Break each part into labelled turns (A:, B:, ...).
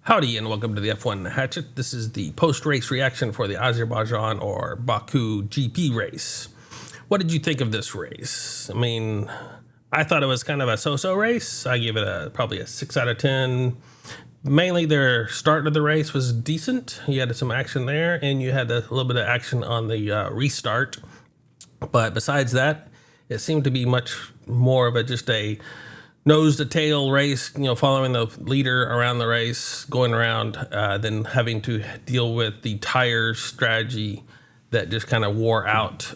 A: Howdy and welcome to the F1 Hatchet. This is the post-race reaction for the Azerbaijan or Baku GP race. What did you think of this race? I mean, I thought it was kind of a so-so race. I give it probably a 6 out of 10. Mainly their start of the race was decent. You had some action there and you had a little bit of action on the restart. But besides that, it seemed to be much more of just a nose to tail race, following the leader around the race, going around, then having to deal with the tire strategy that just kind of wore out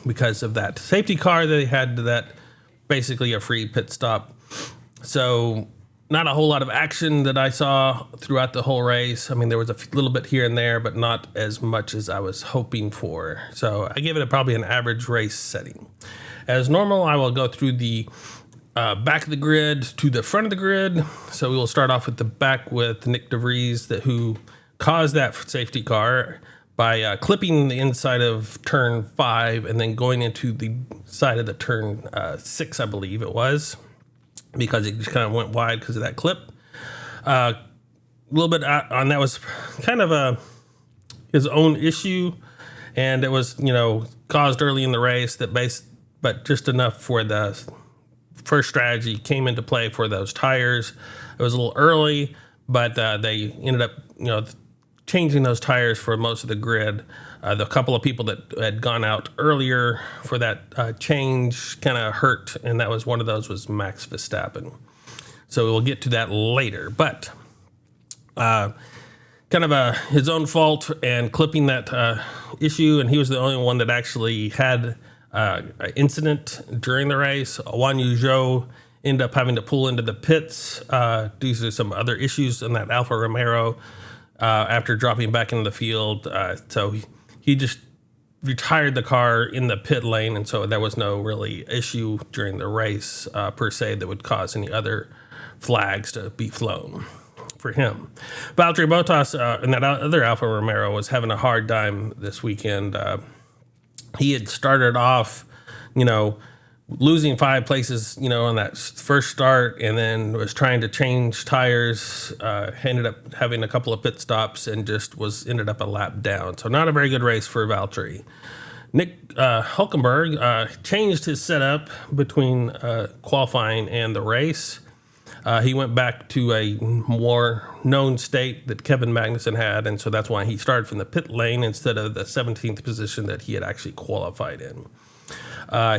A: because of that safety car they had, that basically a free pit stop. So not a whole lot of action that I saw throughout the whole race. I mean, there was a little bit here and there, but not as much as I was hoping for. So I give it probably an average race setting. As normal, I will go through the back of the grid to the front of the grid. So we will start off with the back with Nick DeVries, who caused that safety car by clipping the inside of turn 5 and then going into the side of the turn 6, I believe it was, because it just kind of went wide because of that clip. A little bit on that was kind of his own issue, and it was caused early in the race but just enough for the first strategy came into play for those tires. It was a little early, but they ended up, changing those tires for most of the grid. The couple of people that had gone out earlier for that change kind of hurt, and that was one of those was Max Verstappen. So we'll get to that later, but kind of his own fault and clipping that issue, and he was the only one that actually had incident during the race. Juan Zhou ended up having to pull into the pits due to some other issues in that Alfa Romeo after dropping back into the field. So he just retired the car in the pit lane, and so there was no really issue during the race per se that would cause any other flags to be flown for him. Valtteri Bottas in that other Alfa Romeo was having a hard time this weekend. He had started off, losing 5 places, on that first start, and then was trying to change tires, ended up having a couple of pit stops and just ended up a lap down. So not a very good race for Valtteri. Nick Hülkenberg changed his setup between qualifying and the race. He went back to a more known state that Kevin Magnussen had, and so that's why he started from the pit lane instead of the 17th position that he had actually qualified in.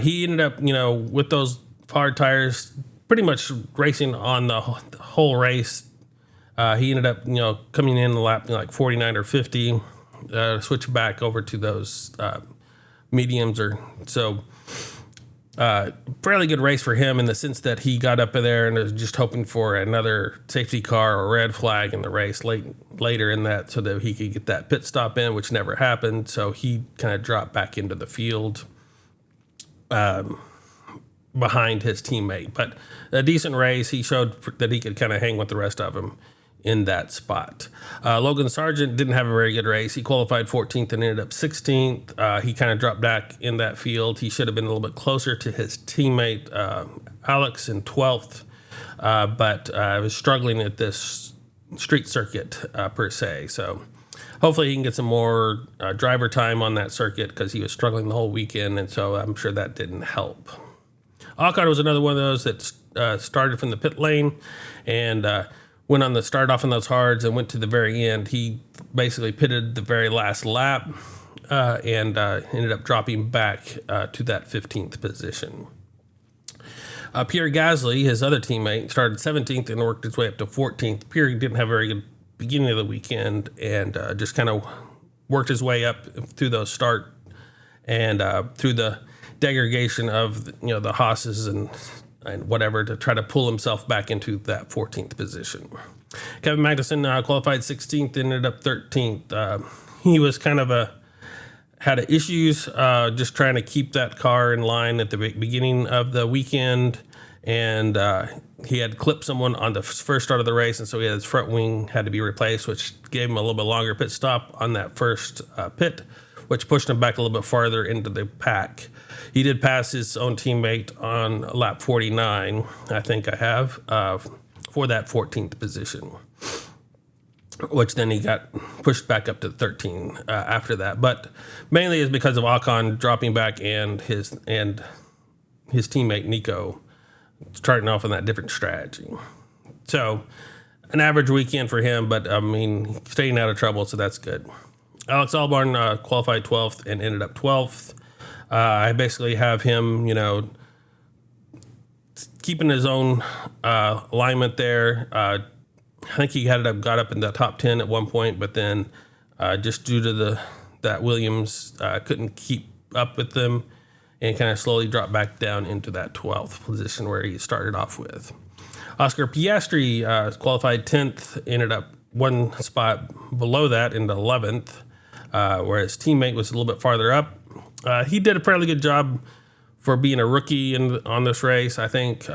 A: He ended up, with those hard tires, pretty much racing on the whole race. He ended up, coming in the lap like 49 or 50, switch back over to those mediums or so. Fairly good race for him in the sense that he got up there and was just hoping for another safety car or red flag in the race later in that so that he could get that pit stop in, which never happened. So he kind of dropped back into the field behind his teammate. But a decent race. He showed that he could kind of hang with the rest of them in that spot. Logan Sargent didn't have a very good race. He qualified 14th and ended up 16th. He kind of dropped back in that field. He should have been a little bit closer to his teammate Alex in 12th, but was struggling at this street circuit per se. So hopefully he can get some more driver time on that circuit because he was struggling the whole weekend, and so I'm sure that didn't help. Alcott was another one of those that started from the pit lane and went on the start off on those hards and went to the very end. He basically pitted the very last lap and ended up dropping back to that 15th position. Pierre Gasly, his other teammate, started 17th and worked his way up to 14th. Pierre didn't have a very good beginning of the weekend and just kind of worked his way up through those start and through the degradation of the Haas's and whatever to try to pull himself back into that 14th position. Kevin Magnussen qualified 16th, ended up 13th. He was kind of had issues just trying to keep that car in line at the beginning of the weekend, and he had clipped someone on the first start of the race, and so his front wing had to be replaced, which gave him a little bit longer pit stop on that first pit, which pushed him back a little bit farther into the pack. He did pass his own teammate on lap 49, I think I have, for that 14th position. which then he got pushed back up to 13 after that. But mainly is because of Ocon dropping back and his teammate Nico starting off on that different strategy. So an average weekend for him, but I mean, staying out of trouble, so that's good. Alex Albon qualified 12th and ended up 12th. I basically have him, keeping his own alignment there. I think he got up in the top 10 at one point, but then just due to that Williams couldn't keep up with them and kind of slowly dropped back down into that 12th position where he started off with. Oscar Piastri qualified 10th, ended up one spot below that into 11th, where his teammate was a little bit farther up. He did a fairly good job for being a rookie on this race, I think.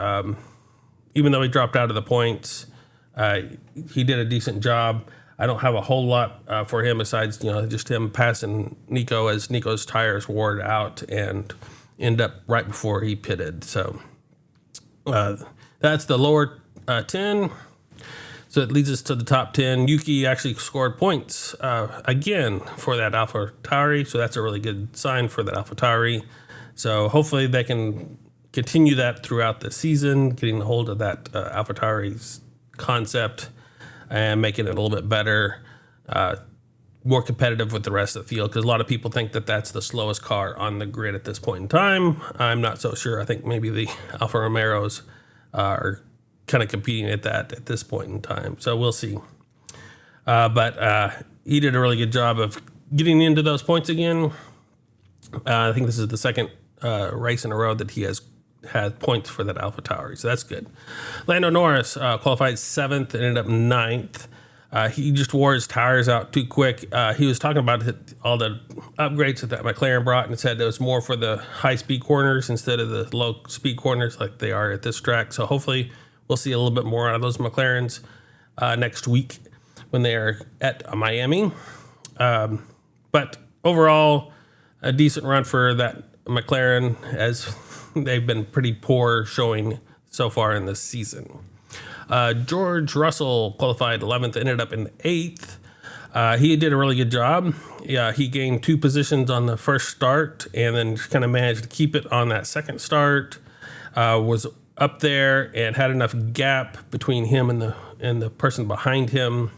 A: Even though he dropped out of the points, he did a decent job. I don't have a whole lot for him besides, just him passing Nico as Nico's tires wore out and end up right before he pitted. So that's the lower 10. So it leads us to the top 10. Yuki actually scored points again for that AlphaTauri. So that's a really good sign for that AlphaTauri. So hopefully they can continue that throughout the season, getting a hold of that AlphaTauri's concept and making it a little bit better, more competitive with the rest of the field. Because a lot of people think that that's the slowest car on the grid at this point in time. I'm not so sure. I think maybe the Alfa Romeos are kind of competing at that at this point in time. So we'll see. But he did a really good job of getting into those points again. I think this is the second race in a row that he has had points for that AlphaTauri. So that's good. Lando Norris qualified 7th and ended up 9th. He just wore his tires out too quick. He was talking about all the upgrades that McLaren brought and said it was more for the high-speed corners instead of the low-speed corners like they are at this track. So hopefully we'll see a little bit more out of those McLarens next week when they are at Miami. But overall, a decent run for that McLaren, as they've been pretty poor showing so far in this season. George Russell qualified 11th, ended up in 8th. He did a really good job. Yeah, he gained 2 positions on the first start and then kind of managed to keep it on that second start. Was up there and had enough gap between him and the person behind him,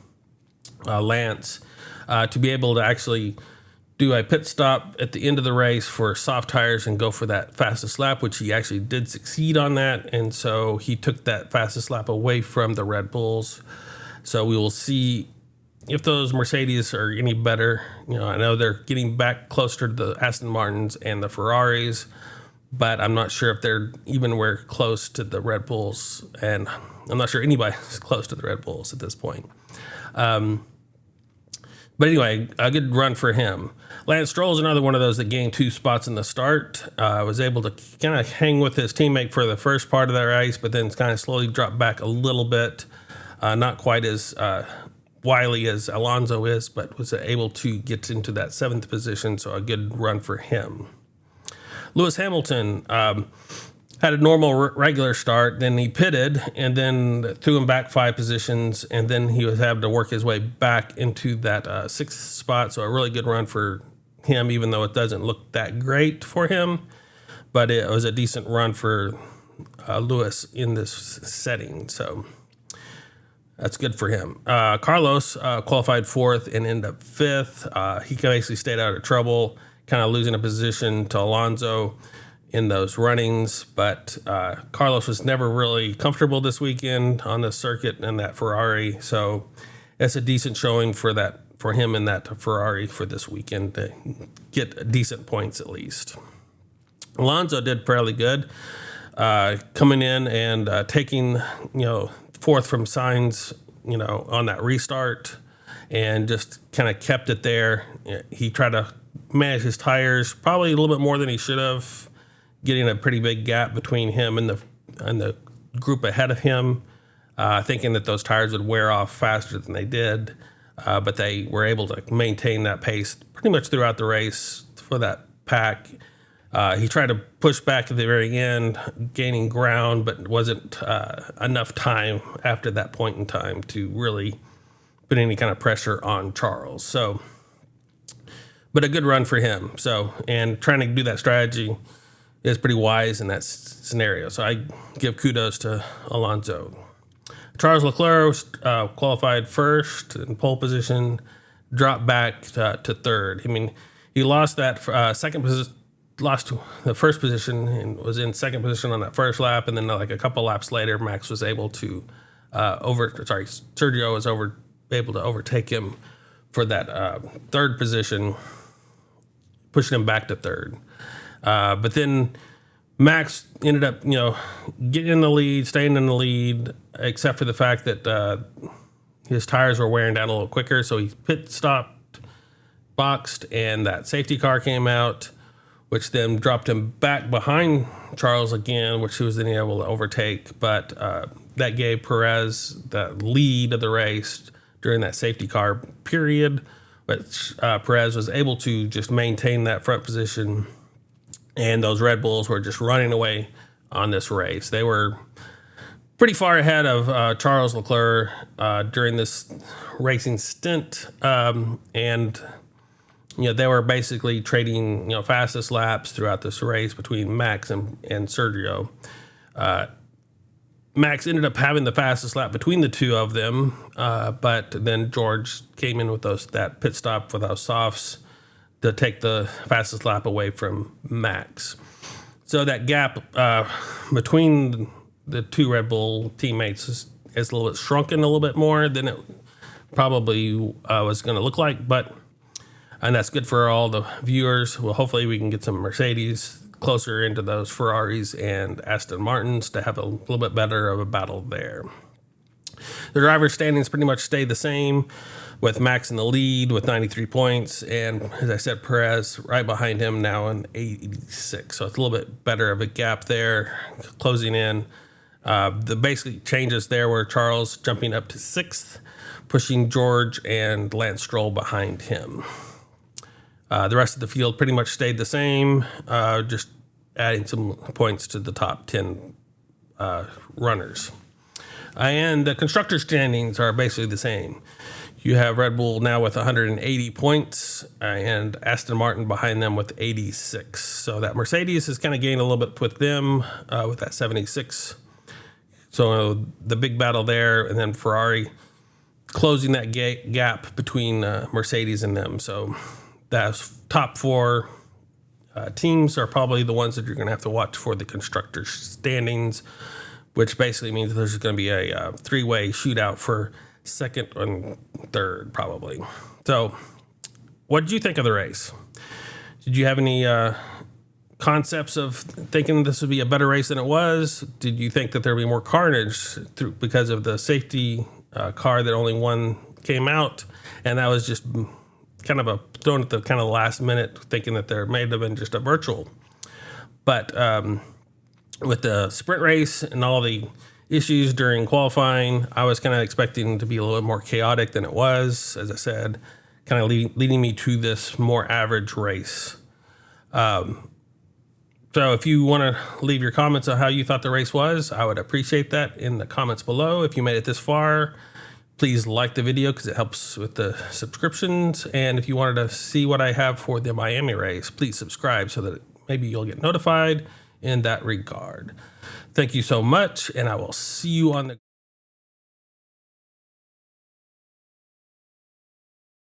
A: Lance, to be able to actually do a pit stop at the end of the race for soft tires and go for that fastest lap, which he actually did succeed on that. And so he took that fastest lap away from the Red Bulls. So we will see if those Mercedes are any better. I know they're getting back closer to the Aston Martins and the Ferraris, but I'm not sure if they're anywhere close to the Red Bulls. And I'm not sure anybody's close to the Red Bulls at this point. But anyway, a good run for him. Lance Stroll is another one of those that gained 2 spots in the start. Was able to kind of hang with his teammate for the first part of that race, but then kind of slowly dropped back a little bit. Not quite as wily as Alonso is, but was able to get into that 7th position. So a good run for him. Lewis Hamilton had a normal regular start, then he pitted, and then threw him back 5 positions, and then he was having to work his way back into that 6th spot. So a really good run for him, even though it doesn't look that great for him. But it was a decent run for Lewis in this setting, so that's good for him. Carlos qualified 4th and ended up 5th. He basically stayed out of trouble, kind of losing a position to Alonso in those runnings, but Carlos was never really comfortable this weekend on the circuit and that Ferrari, so it's a decent showing for him in that Ferrari for this weekend to get decent points at least. Alonso did fairly good, coming in and taking 4th from Sainz, on that restart, and just kind of kept it there. He tried to manage his tires probably a little bit more than he should have, getting a pretty big gap between him and the group ahead of him, thinking that those tires would wear off faster than they did. But they were able to maintain that pace pretty much throughout the race for that pack. He tried to push back at the very end, gaining ground, but wasn't enough time after that point in time to really put any kind of pressure on Charles. So, but a good run for him. So, and trying to do that strategy is pretty wise in that scenario. So I give kudos to Alonso. Charles Leclerc qualified first in pole position, dropped back to third. I mean, he lost that lost the first position and was in second position on that first lap, and then like a couple laps later, Max was able to Sergio was able to overtake him for that third position, pushing him back to third. But then Max ended up, getting in the lead, staying in the lead, except for the fact that his tires were wearing down a little quicker. So he pit stopped, boxed, and that safety car came out, which then dropped him back behind Charles again, which he was then able to overtake. But that gave Perez the lead of the race during that safety car period, which Perez was able to just maintain that front position. And those Red Bulls were just running away on this race. They were pretty far ahead of Charles Leclerc during this racing stint. And they were basically trading, fastest laps throughout this race between Max and Sergio. Max ended up having the fastest lap between the two of them, but then George came in with that pit stop for those softs to take the fastest lap away from Max. So that gap between the two Red Bull teammates is a little bit shrunken a little bit more than it probably was going to look like, and that's good for all the viewers. Well, hopefully we can get some Mercedes closer into those Ferraris and Aston Martins to have a little bit better of a battle there. The driver's standings pretty much stayed the same, with Max in the lead with 93 points, and as I said, Perez right behind him now in 86. So it's a little bit better of a gap there, closing in. The basic changes there were Charles jumping up to 6th, pushing George and Lance Stroll behind him. The rest of the field pretty much stayed the same, just adding some points to the top 10 runners. And the constructor standings are basically the same. You have Red Bull now with 180 points and Aston Martin behind them with 86. So that Mercedes has kind of gained a little bit with them with that 76. So the big battle there, and then Ferrari closing that gap between Mercedes and them. So those top 4 teams are probably the ones that you're going to have to watch for the constructor standings, which basically means there's going to be a 3-way shootout for second and third, probably. So what did you think of the race? Did you have any concepts of thinking this would be a better race than it was? Did you think that there'd be more carnage because of the safety car that only one came out, and that was just kind of thrown at the kind of last minute, thinking that there may have been just a virtual? But with the sprint race and all the issues during qualifying, I was kind of expecting to be a little bit more chaotic than it was, as I said, kind of leading me to this more average race. So if you want to leave your comments on how you thought the race was, I would appreciate that in the comments below. If you made it this far, please like the video because it helps with the subscriptions. And if you wanted to see what I have for the Miami race, please subscribe so that maybe you'll get notified in that regard. Thank you so much, and I will see you on the